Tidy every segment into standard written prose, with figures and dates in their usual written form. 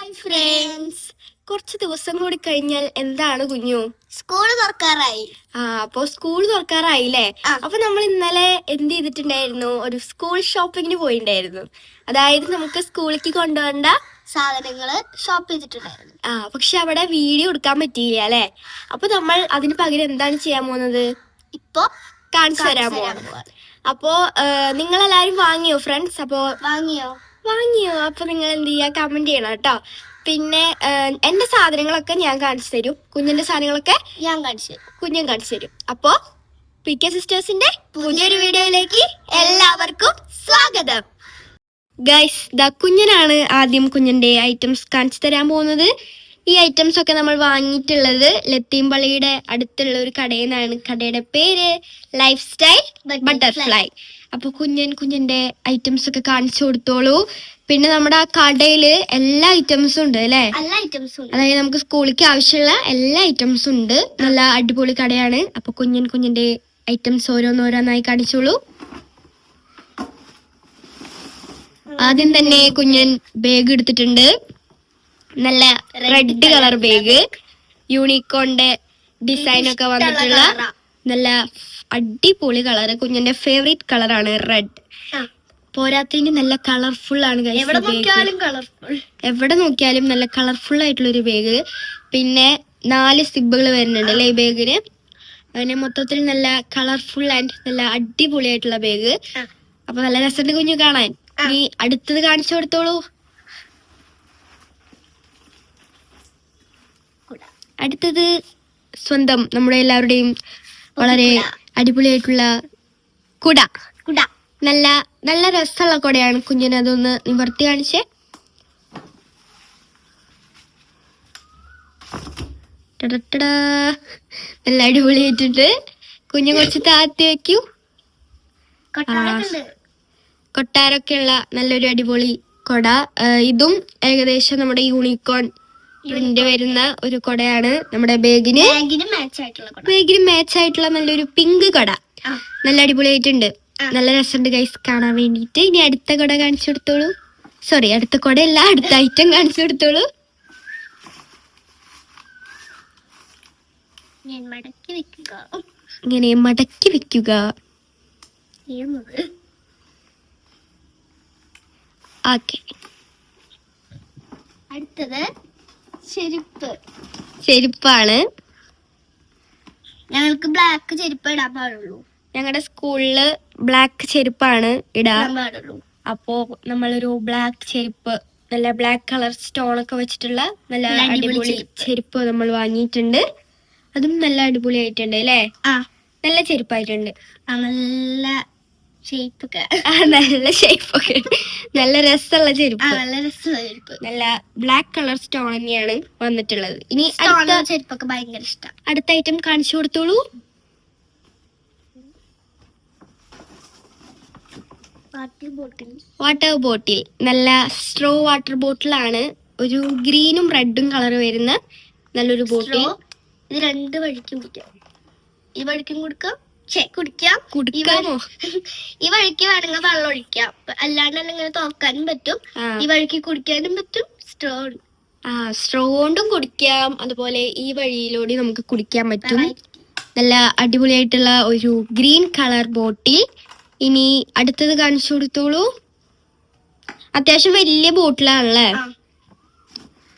Hi friends, കുറച്ച് ദിവസം കൂടി കഴിഞ്ഞാൽ എന്താണ് കുഞ്ഞു? സ്കൂൾ തുറക്കാറായി. അപ്പൊ സ്കൂൾ തുറക്കാറായില്ലേ? അപ്പൊ നമ്മൾ ഇന്നലെ എന്ത് ചെയ്തിട്ടുണ്ടായിരുന്നു? ഒരു സ്കൂൾ ഷോപ്പിങ്ങിന് പോയിണ്ടായിരുന്നു. അതായത് നമുക്ക് സ്കൂളിലേക്ക് കൊണ്ടുപോകേണ്ട സാധനങ്ങള് ഷോപ്പ് ചെയ്തിട്ടുണ്ടായിരുന്നു. പക്ഷെ അവിടെ വീഡിയോ എടുക്കാൻ പറ്റിയില്ല അല്ലെ? അപ്പൊ നമ്മൾ അതിന് പകരം എന്താണ് ചെയ്യാൻ പോകുന്നത്? ഇപ്പൊ കാണിച്ചു തരാൻ പോകുന്നത്. അപ്പോ നിങ്ങളെല്ലാരും വാങ്ങിയോ ഫ്രണ്ട്സ്? അപ്പോ വാങ്ങിയോ? അപ്പൊ നിങ്ങൾ എന്ത് ചെയ്യാ, കമന്റ് ചെയ്യണം കേട്ടോ. പിന്നെ എന്റെ സാധനങ്ങളൊക്കെ ഞാൻ കാണിച്ചു തരും, കുഞ്ഞിന്റെ സാധനങ്ങളൊക്കെ കുഞ്ഞൻ കാണിച്ചു തരും. അപ്പോ PK സിസ്റ്റേഴ്സിന്റെ പുതിയൊരു വീഡിയോയിലേക്ക് എല്ലാവർക്കും സ്വാഗതം. ഗൈസ്, കുഞ്ഞനാണ് ആദ്യം കുഞ്ഞിന്റെ ഐറ്റംസ് കാണിച്ചു തരാൻ പോകുന്നത്. ഈ ഐറ്റംസ് ഒക്കെ നമ്മൾ വാങ്ങിയിട്ടുള്ളത് ലത്തീംപള്ളിയുടെ അടുത്തുള്ള ഒരു കടയിൽ നിന്നാണ്. കടയുടെ പേര് ലൈഫ് സ്റ്റൈൽ ബട്ടർഫ്ലൈ. അപ്പൊ കുഞ്ഞന്റെ ഐറ്റംസ് ഒക്കെ കാണിച്ചു കൊടുത്തോളൂ. പിന്നെ നമ്മുടെ ആ കടയില് എല്ലാ ഐറ്റംസും ഉണ്ട് അല്ലെ? അതായത് നമുക്ക് സ്കൂളിലേക്ക് ആവശ്യമുള്ള എല്ലാ ഐറ്റംസും ഉണ്ട്. നല്ല അടിപൊളി കടയാണ്. അപ്പൊ കുഞ്ഞന്റെ ഐറ്റംസ് ഓരോന്നോരോന്നായി കാണിച്ചോളൂ. ആദ്യം തന്നെ കുഞ്ഞൻ ബാഗ് എടുത്തിട്ടുണ്ട്. നല്ല റെഡ് കളർ ബാഗ്, യൂണിക്കോണിന്റെ ഡിസൈൻ ഒക്കെ വന്നിട്ടുള്ള നല്ല അടിപൊളി കളർ. കുഞ്ഞിന്റെ ഫേവറേറ്റ് കളറാണ് റെഡ്. പോരാത്തതിന് നല്ല കളർഫുൾ ആണ്. എവിടെ നോക്കിയാലും നല്ല കളർഫുൾ ആയിട്ടുള്ള ഒരു ബാഗ്. പിന്നെ 4 സിബുകൾ വരുന്നുണ്ട് അല്ലേ ഈ ബാഗിന്. അങ്ങനെ മൊത്തത്തിൽ നല്ല കളർഫുൾ ആൻഡ് നല്ല അടിപൊളിയായിട്ടുള്ള ബാഗ്. അപ്പൊ നല്ല രസമുണ്ട് കുഞ്ഞു കാണാൻ. ഇനി അടുത്തത് കാണിച്ചു കൊടുത്തോളൂ. അടുത്തത് സ്വന്തം നമ്മുടെ എല്ലാവരുടെയും വളരെ അടിപൊളിയായിട്ടുള്ള കുട. നല്ല നല്ല രസമുള്ള കുടയാണ്. കുഞ്ഞിന് അതൊന്ന് നിവർത്തി കാണിച്ചേ. നല്ല അടിപൊളിയായിട്ടുണ്ട്. കുഞ്ഞു കുറച്ച് താത്തി വെക്കൂ. കൊട്ടാരൊക്കെ ഉള്ള നല്ലൊരു അടിപൊളി കൊട. ഇതും ഏകദേശം നമ്മുടെ യൂണിക്കോൺ പ്രിന്റ് വരുന്ന ഒരു കൊടയാണ്. നമ്മുടെ ബാഗിന് മാച്ച് ആയിട്ടുള്ള നല്ലൊരു പിങ്ക് കൊട. നല്ല അടിപൊളിയായിട്ടുണ്ട്. നല്ല രസമുണ്ട് ഗൈസ് കാണാൻ വേണ്ടിയിട്ട്. ഇനി അടുത്ത കൊട കാണിച്ചു കൊടുത്തോളൂ. സോറി, അടുത്ത കൊടയല്ല, അടുത്ത ഐറ്റം കാണിച്ചു കൊടുത്തോളൂ. ഇങ്ങനെ മടക്കി വെക്കുക. ഓക്കെ, അടുത്തത് ചെരുപ്പാണ്. ഞങ്ങൾക്ക് ബ്ലാക്ക് ചെരുപ്പ് ഇടാൻ പാടുള്ളൂ. ഞങ്ങളുടെ സ്കൂളില് ബ്ലാക്ക് ചെരുപ്പാണ് ഇടാൻ പാടുള്ളൂ. അപ്പോ നമ്മളൊരു ബ്ലാക്ക് ചെരുപ്പ്, നല്ല ബ്ലാക്ക് കളർ സ്റ്റോൺ ഒക്കെ വെച്ചിട്ടുള്ള നല്ല അടിപൊളി ചെരുപ്പ് നമ്മൾ വാങ്ങിയിട്ടുണ്ട്. അതും നല്ല അടിപൊളിയായിട്ടുണ്ട് അല്ലേ? നല്ല ചെരുപ്പായിട്ടുണ്ട്. നല്ല ഷേപ്പൊക്കെ നല്ല രസമുള്ള ചെരുപ്പ്. നല്ല ബ്ലാക്ക് കളർ സ്റ്റോൺ തന്നെയാണ് വന്നിട്ടുള്ളത്. ഇനി ചെരുപ്പൊക്കെ ഭയങ്കര ഇഷ്ടം. അടുത്ത ഐറ്റം കാണിച്ചു കൊടുത്തോളൂ. Water bottle. നല്ല സ്ട്രോ വാട്ടർ ബോട്ടിലാണ്. ഒരു ഗ്രീനും റെഡും കളർ വരുന്ന നല്ലൊരു ബോട്ടിൽ. ഇത് 2 വഴിക്കും കുടിക്കാം. ഈ വഴിക്കും കുടിക്കാമോ? ഈ വഴിക്ക് വേണമെങ്കിൽ വെള്ളം ഒഴിക്കാം. അല്ലാണ്ട് ഇങ്ങനെ തുറക്കാനും പറ്റും. ഈ വഴിക്ക് കുടിക്കാനും പറ്റും. സ്ട്രോ കൊണ്ടും കുടിക്കാം. അതുപോലെ ഈ വഴിയിലൂടെ നമുക്ക് കുടിക്കാൻ പറ്റും. നല്ല അടിപൊളിയായിട്ടുള്ള ഒരു ഗ്രീൻ കളർ ബോട്ടിൽ. ഇനി അടുത്തത് കാണിച്ചു കൊടുത്തോളൂ. അത്യാവശ്യം വലിയ ബോട്ടിലാണല്ലേ?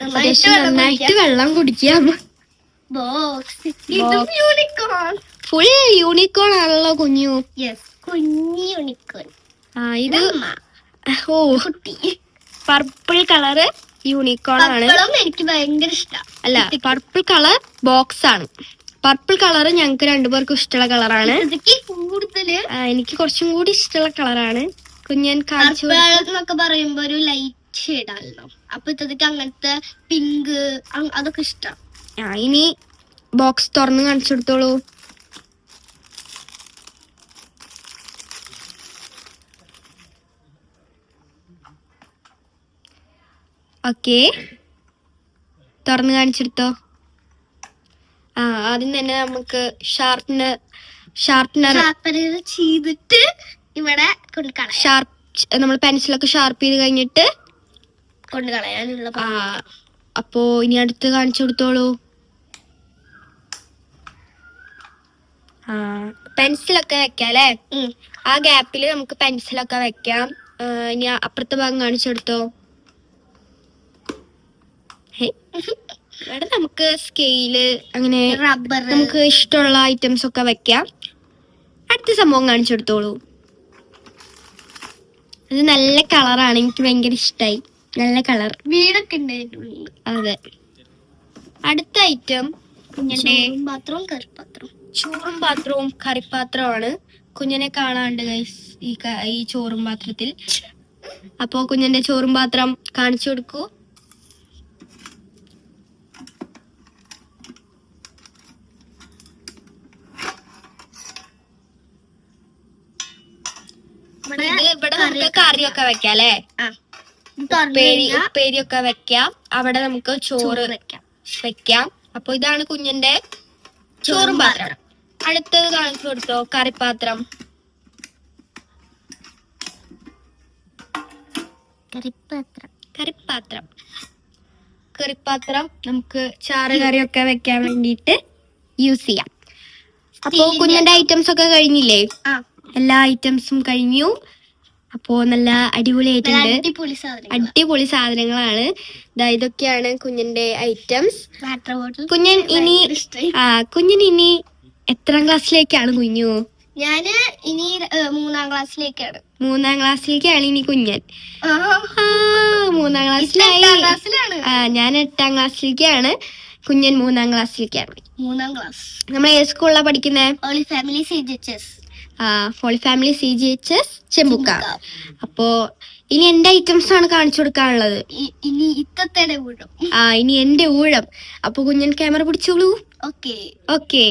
അത്യാവശ്യം നന്നായിട്ട് വെള്ളം കുടിക്കാം. ഫുൾ യൂണിക്കോൺ ആണല്ലോ കുഞ്ഞു. യൂണിക്കോൺ. ഇത് പർപ്പിൾ കളറ് യൂണിക്കോൺ ആണ്. എനിക്ക് ഭയങ്കര ഇഷ്ടം. അല്ല, പർപ്പിൾ കളർ ബോക്സ് ആണ്. പർപ്പിൾ കളർ ഞങ്ങൾക്ക് 2 പേർക്കും ഇഷ്ടമുള്ള കളറാണ്. എനിക്ക് കുറച്ചും കൂടി ഇഷ്ടമുള്ള കളറാണ്. കുഞ്ഞൻ കാണിച്ചു എന്നൊക്കെ പറയുമ്പോ ഒരു ലൈറ്റ് ഷെയ്ഡാണല്ലോ. അപ്പൊ ഇതൊക്കെ അങ്ങനത്തെ പിങ്ക് അതൊക്കെ ഇഷ്ടം. ഇനി ബോക്സ് തുറന്ന് കാണിച്ചു കൊടുത്തോളൂ. ഓക്കെ, തുറന്ന് കാണിച്ചെടുത്തോ. ആദ്യം തന്നെ നമുക്ക് ഷാർപ്നർ ചെയ്തിട്ട് ഇവിടെ നമ്മൾ പെൻസിലൊക്കെ ഷാർപ്പ് ചെയ്ത് കഴിഞ്ഞിട്ട് കൊണ്ട് കളയാനുള്ള ആ അപ്പോ ഇനി അടുത്ത് കാണിച്ചു കൊടുത്തോളൂ. ആ പെൻസിലൊക്കെ വെക്കാം അല്ലേ? ആ ഗ്യാപ്പിൽ നമുക്ക് പെൻസിലൊക്കെ വെക്കാം. ഇനി അപ്പുറത്തെ ഭാഗം കാണിച്ചെടുത്തോ. ഇവിടെ നമുക്ക് സ്കെയില് അങ്ങനെ റബ്ബർ നമുക്ക് ഇഷ്ടമുള്ള ഐറ്റംസ് ഒക്കെ വെക്കാം. അടുത്ത സംഭവം കാണിച്ചെടുത്തോളൂ. ഇത് നല്ല കളറാണ്, എനിക്ക് ഭയങ്കര ഇഷ്ടമായി. നല്ല കളർ, വീടൊക്കെ ഉണ്ട് അതിന്റെ ഉള്ളിൽ. അതെ. അടുത്ത ഐറ്റം കുഞ്ഞിന്റെ പാത്രവും കറിപ്പാത്രവും. ചോറും പാത്രവും കറിപ്പാത്രമാണ്. കുഞ്ഞിനെ കാണാണ്ട് ഗൈസ് ഈ ചോറും പാത്രത്തിൽ. അപ്പോ കുഞ്ഞിന്റെ ചോറും പാത്രം കാണിച്ചു കൊടുക്കൂ. ഇവിടെ നമുക്ക് കറിയൊക്കെ വെക്കാം അല്ലേ? ഉപ്പേരിയൊക്കെ വെക്കാം. അവിടെ നമുക്ക് ചോറ് വെക്കാം. അപ്പൊ ഇതാണ് കുഞ്ഞിന്റെ ചോറും പാത്രം. അടുത്തത് കാണിച്ചു കൊടുത്തോ, കറിപ്പാത്രം. കറിപ്പാത്രം നമുക്ക് ചാറ് കറിയൊക്കെ വെക്കാൻ വേണ്ടിയിട്ട് യൂസ് ചെയ്യാം. അപ്പോ കുഞ്ഞിന്റെ ഐറ്റംസ് ഒക്കെ കഴിഞ്ഞില്ലേ? എല്ലാ ഐറ്റംസും കഴിഞ്ഞു. അപ്പോ നല്ല അടിപൊളിയായിട്ടുണ്ട്. അടിപൊളി സാധനങ്ങളാണ്. ഇതൊക്കെയാണ് കുഞ്ഞിന്റെ ഐറ്റംസ്. കുഞ്ഞൻ ഇനി എത്രാം ക്ലാസ്സിലേക്കാണ് കുഞ്ഞു? ഞാന് ഇനി 3-ാം ക്ലാസ്സിലേക്കാണ്. 3-ാം ക്ലാസ്സിലേക്കാണ് ഇനി കുഞ്ഞൻ. 3-ാം ക്ലാസ്സിലായി. ഞാൻ 8-ാം ക്ലാസ്സിലേക്കാണ്. കുഞ്ഞൻ 3-ാം ക്ലാസ്സിലേക്കാണ്. 3-ാം ക്ലാസ്. നമ്മൾ ഏത് സ്കൂളിലാണ് പഠിക്കുന്നത്? Holy family CGHS. Holy family CGHS Chembukka. അപ്പോ ഇനി എന്റെ ഐറ്റംസ് ആണ് കാണിച്ചു കൊടുക്കാനുള്ളത്. ഇനി ഇത്തത്തെ ഊഴം. ഇനി എന്റെ ഊഴം. അപ്പൊ കുഞ്ഞൻ ക്യാമറ പിടിച്ചോളൂ. ഓക്കെ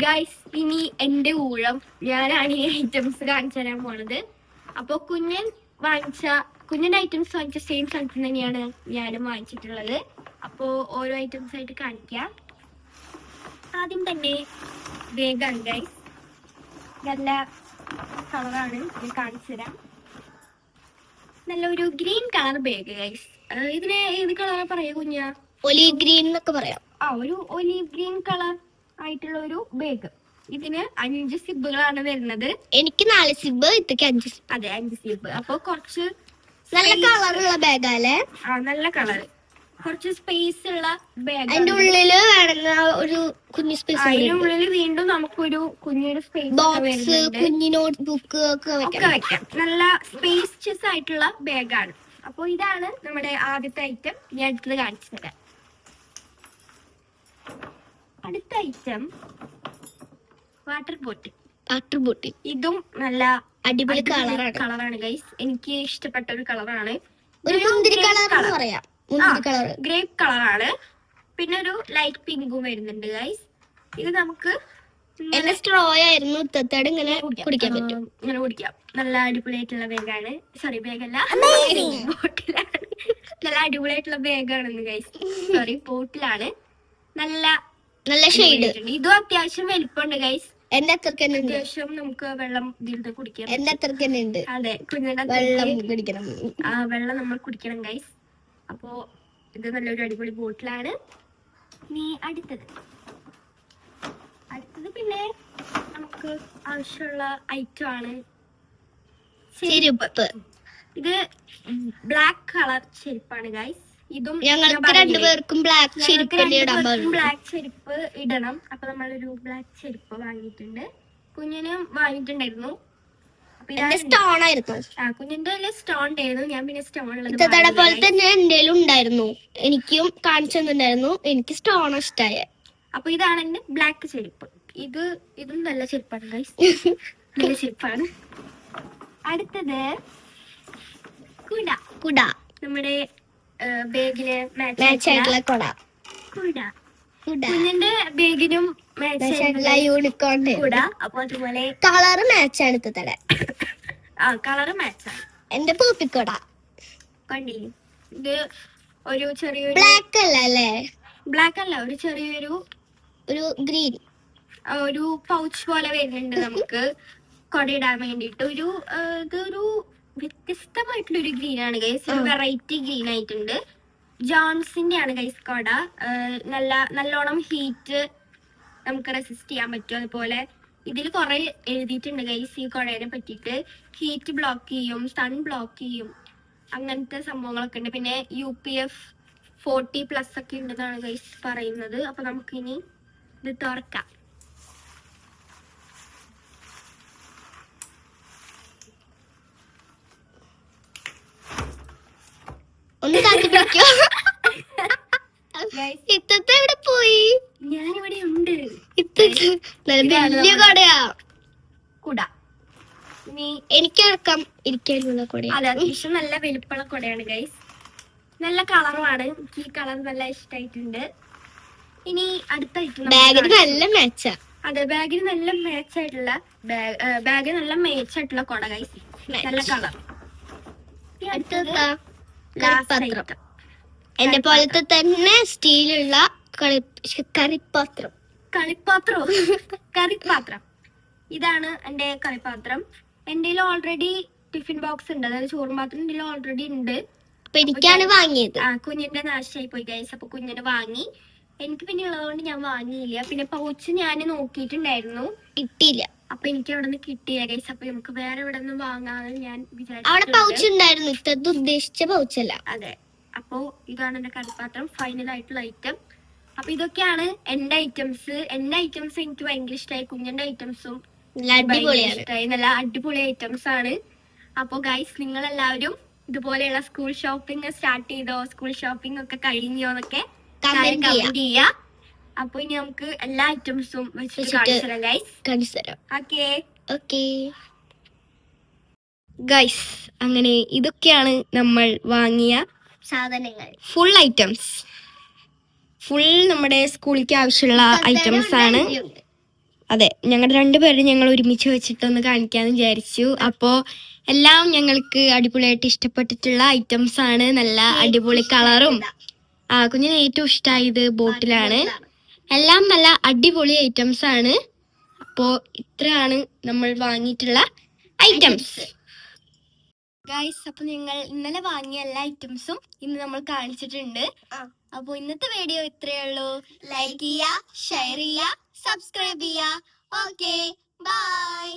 ഗൈസ്, ഇനി എന്റെ ഊഴം. ഞാനാണ് ഈ ഐറ്റംസ് കാണിച്ചു തരാൻ പോണത്. അപ്പൊ കുഞ്ഞിന്റെ ഐറ്റംസ് വാങ്ങിച്ച സെയിം സ്ഥലത്ത് തന്നെയാണ് ഞാനും വാങ്ങിച്ചിട്ടുള്ളത്. അപ്പോ ഓരോ ഐറ്റംസ് ആയിട്ട് കാണിക്കാം. ആദ്യം തന്നെ ബാഗാണ് ഗൈസ്. നല്ല കളറാണ്, ഞാൻ കാണിച്ചു തരാം. നല്ലൊരു ഗ്രീൻ കളർ ബാഗ് ഗൈസ്. ഇതിന് ഏത് കളറാ പറയാ കുഞ്ഞാ? ഒലീവ് ഗ്രീൻ എന്നൊക്കെ പറയാം. ഒരു ഒലീവ് ഗ്രീൻ കളർ ആയിട്ടുള്ള ഒരു ബാഗ്. ഇതിന് 5 സിബുകളാണ് വരുന്നത്. എനിക്ക് 4 സിബ്, ഇതൊക്കെ 5 സിബ്. അതെ, 5 സിബ്. അപ്പൊ കുറച്ച് നല്ല കളറുള്ള ബാഗാല്ലേ? നല്ല കളർ, കുറച്ച് സ്പേസ് ഉള്ള ബാഗ്. അതിന്റെ ഉള്ളില് വേണമെന്ന ഒരു കുഞ്ഞു സ്പേസ്. അതിന്റെ ഉള്ളിൽ വീണ്ടും നമുക്കൊരു കുഞ്ഞൊരു സ്പേസ്, ബോക്സ്, കുഞ്ഞു നോട്ട് ബുക്ക് ഒക്കെ വെക്കാം. നല്ല സ്പേഷ്യസ് ആയിട്ടുള്ള ബാഗാണ്. അപ്പൊ ഇതാണ് നമ്മുടെ ആദ്യത്തെ ഐറ്റം. ഞാൻ അടുത്തത് കാണിച്ചു തരാം. അടുത്ത ഐറ്റം വാട്ടർ ബോട്ടിൽ. ഇതും നല്ല അടിപൊളി കളറാണ് ഗൈസ്. എനിക്ക് ഇഷ്ടപ്പെട്ട ഒരു കളറാണ്. ഒരു മുന്തിരി കളർ പറയാം. ഗ്രേപ്പ് കളറാണ്. പിന്നെ ഒരു ലൈറ്റ് പിങ്കും വരുന്നുണ്ട് ഗൈസ്. ഇത് നമുക്ക് സ്ട്രോ ആയിരുന്നു, ഇങ്ങനെ കുടിക്കാൻ പറ്റും. ഇങ്ങനെ കുടിക്കാം. നല്ല അടിപൊളിയായിട്ടുള്ള ബാഗാണ്. സോറി, ബാഗല്ല, ബോട്ടിലാണ്. നല്ല അടിപൊളിയായിട്ടുള്ള ബാഗാണ് ഗൈസ്. സോറി, ബോട്ടിലാണ്. നല്ല ഷെയ്ഡ്. ഇതും അത്യാവശ്യം വലിപ്പമുണ്ട് ഗൈസ്. എന്റെ അത്രക്ക് അത്യാവശ്യം നമുക്ക് വെള്ളം ഇതിൽ കുടിക്കാം. എന്റെ അത്രക്ക് ഉണ്ട്. അതെ, കുഞ്ഞിന്റെ വെള്ളം കുടിക്കണം. വെള്ളം നമ്മൾ കുടിക്കണം ഗൈസ്. അപ്പോ ഇത് നല്ലൊരു അടിപൊളി ബോട്ടിലാണ്. ഇനി അടുത്തത് പിന്നെ നമുക്ക് ആവശ്യമുള്ള ഐറ്റം ആണ് ചെരുപ്പ്. ഇത് ബ്ലാക്ക് കളർ ചെരുപ്പാണ് ഗൈസ്. ഇതും ഞങ്ങൾക്ക് രണ്ടുപേർക്കും ബ്ലാക്ക് ചെരുപ്പ് ഇടണം. അപ്പൊ നമ്മളൊരു ബ്ലാക്ക് ചെരുപ്പ് വാങ്ങിയിട്ടുണ്ട്. കുഞ്ഞിനും വാങ്ങിയിട്ടുണ്ടായിരുന്നു. സ്റ്റോൺ ആയിരുന്നു. കുഞ്ഞിന്റെ സ്റ്റോൺ ഉണ്ടായിരുന്നു. ഞാൻ പിന്നെ സ്റ്റോൺ ഉള്ളത് പോലെ തന്നെ എന്റെ ഉണ്ടായിരുന്നു. എനിക്കും കാണിച്ചു തന്നിട്ടുണ്ടായിരുന്നു. എനിക്ക് സ്റ്റോൺ ഇഷ്ടമായ. അപ്പൊ ഇതാണ് എന്റെ ബ്ലാക്ക് ചെരുപ്പ്. ഇതും നല്ല ചെരുപ്പാണ് ഗൈസ്. നല്ല ചെരുപ്പാണ്. അടുത്തത് കുട. നമ്മുടെ ബാഗിന് മാച്ച് ആയിട്ടുള്ള കുട. കുഞ്ഞിന്റെ ബാഗിനും യൂണിക്കോൺ കുട. അപ്പൊ അതുപോലെ കളറ് മാച്ചാണ് ഇത്തടെ. കളറ് മാച്ചാണ്. എന്റെ പൂപ്പിക്കുട കണ്ടില്ലേ? ഇത് ഒരു ചെറിയൊരു ബ്ലാക്ക് അല്ലേ? ബ്ലാക്ക് അല്ല, ഒരു ചെറിയൊരു ഗ്രീൻ, ഒരു പൗച്ച് പോലെ വരുന്നുണ്ട് നമുക്ക് കൊടയിടാൻ വേണ്ടിട്ട്. ഇതൊരു വ്യത്യസ്തമായിട്ടുള്ളൊരു ഗ്രീൻ ആണ് ഗൈസ്. ഒരു വെറൈറ്റി ഗ്രീൻ ആയിട്ടുണ്ട്. ജോൺസിന്റെ ആണ് ഗൈസ് കൊട. നല്ലോണം ഹീറ്റ് നമുക്ക് റെസിസ്റ്റ് ചെയ്യാൻ പറ്റും. അതുപോലെ ഇതിൽ കുറെ എഴുതിയിട്ടുണ്ട് ഗൈസ് ഈ കൊടയെ പറ്റിയിട്ട്. ഹീറ്റ് ബ്ലോക്ക് ചെയ്യും, സൺ ബ്ലോക്ക് ചെയ്യും, അങ്ങനത്തെ സംഭവങ്ങളൊക്കെ ഉണ്ട്. പിന്നെ UPF 40+ ഒക്കെ ഉണ്ടെന്നാണ് ഗൈസ് പറയുന്നത്. അപ്പൊ നമുക്കിനി ഇത് തുറക്കാം. ഒന്ന് കാത്തിപ്പിടിക്കോ? ഇത്തത്തെ എവിടെ പോയി? ഞാനിവിടെ ഉണ്ട്. വലിയ കൊടയാ കുട. ഇനി എനിക്കടക്കം ഇരിക്കാനുള്ള കൊടയാ. അതെ, അത്യാവശ്യം നല്ല വലുപ്പമുള്ള കൊടയാണ് ഗൈസ്. നല്ല കളറുമാണ്. എനിക്ക് ഈ കളർ നല്ല ഇഷ്ടമായിട്ടുണ്ട്. ഇനി അടുത്ത ഐറ്റം ബാഗിന് നല്ല മാച്ചാ. അതെ, ബാഗിന് നല്ല മാച്ച് ആയിട്ടുള്ള ബാഗിന് നല്ല മാച്ച് ആയിട്ടുള്ള കൊട ഗൈസ്. നല്ല കളർ. അടുത്തതാ കളിപ്പാത്രം. എന്റെ പോലത്തെ തന്നെ സ്റ്റീലുള്ള കറിപ്പാത്രം. കറിപ്പാത്രം. ഇതാണ് എന്റെ കളിപ്പാത്രം. എന്റെ ഓൾറെഡി ടിഫിൻ ബോക്സ് ഉണ്ട്, അതായത് ചോറും പാത്രം എന്റെ ഓൾറെഡി ഉണ്ട്. അപ്പൊ എനിക്കാണ് വാങ്ങിയത്. കുഞ്ഞിന്റെ നാശമായി പോയി ഗൈസ്. അപ്പൊ കുഞ്ഞിന് വാങ്ങി. എനിക്ക് പിന്നെ ഉള്ളതുകൊണ്ട് ഞാൻ വാങ്ങിയില്ല. പിന്നെ പൗച്ച് ഞാൻ നോക്കിയിട്ടുണ്ടായിരുന്നു, കിട്ടിയില്ല. അപ്പൊ എനിക്ക് അവിടെ നിന്ന് കിട്ടിയില്ല ഗൈസ്. അപ്പൊ നമുക്ക് വേറെ ഇവിടെ നിന്ന് വാങ്ങാന്ന് ഞാൻ അവിടെ പൗച്ച് ഉണ്ടായിരുന്നു, ഇത്തത് ഉദ്ദേശിച്ച പൗച്ചല്ല. അതെ. അപ്പോ ഇതാണ് എന്റെ കളിപ്പാത്രം, ഫൈനൽ ആയിട്ടുള്ള ഐറ്റം. അപ്പൊ ഇതൊക്കെയാണ് എന്റെ ഐറ്റംസ്. എന്റെ ഐറ്റംസ് എനിക്ക് ഭയങ്കര ഇഷ്ടമായി. കുഞ്ഞിന്റെ ഐറ്റംസും ഇഷ്ടമായി. നല്ല അടിപൊളി ഐറ്റംസ് ആണ്. അപ്പൊ ഗൈസ്, നിങ്ങൾ എല്ലാവരും ഇതുപോലെയുള്ള സ്കൂൾ ഷോപ്പിംഗ് സ്റ്റാർട്ട് ചെയ്തോ, സ്കൂൾ ഷോപ്പിംഗ് ഒക്കെ കഴിഞ്ഞോ എന്നൊക്കെ കമന്റ് ചെയ്യാ. അപ്പൊ ഇനി നമുക്ക് എല്ലാ ഐറ്റംസും വെച്ചിട്ട് കാണിച്ചു തരാം ഗൈസ്. ഓക്കേ ഗൈസ്, അങ്ങനെ ഇതൊക്കെയാണ് നമ്മൾ വാങ്ങിയ സാധനങ്ങൾ. Full items. ഫുൾ നമ്മുടെ സ്കൂളിലേക്ക് ആവശ്യമുള്ള ഐറ്റംസ് ആണ്. അതെ, ഞങ്ങളുടെ രണ്ടുപേരും ഞങ്ങൾ ഒരുമിച്ച് വെച്ചിട്ടൊന്ന് കാണിക്കാന്ന് വിചാരിച്ചു. അപ്പോ എല്ലാം ഞങ്ങൾക്ക് അടിപൊളിയായിട്ട് ഇഷ്ടപ്പെട്ടിട്ടുള്ള ഐറ്റംസ് ആണ്. നല്ല അടിപൊളി കളറും. കുഞ്ഞിന് ഏറ്റവും ഇഷ്ടമായത് ബോട്ടിലാണ്. എല്ലാം നല്ല അടിപൊളി ഐറ്റംസ് ആണ്. അപ്പോ ഇത്രയാണ് നമ്മൾ വാങ്ങിയിട്ടുള്ള ഐറ്റംസ് ഗൈസ്. അപ്പൊ ഞങ്ങൾ ഇന്നലെ വാങ്ങിയ എല്ലാ ഐറ്റംസും ഇന്ന് നമ്മൾ കാണിച്ചിട്ടുണ്ട്. അപ്പൊ ഇന്നത്തെ വീഡിയോ ഇത്രയേ ഉള്ളൂ. ലൈക്ക് ചെയ്യുക, ഷെയർ ചെയ്യുക, സബ്സ്ക്രൈബ് ചെയ്യുക. Okay, by.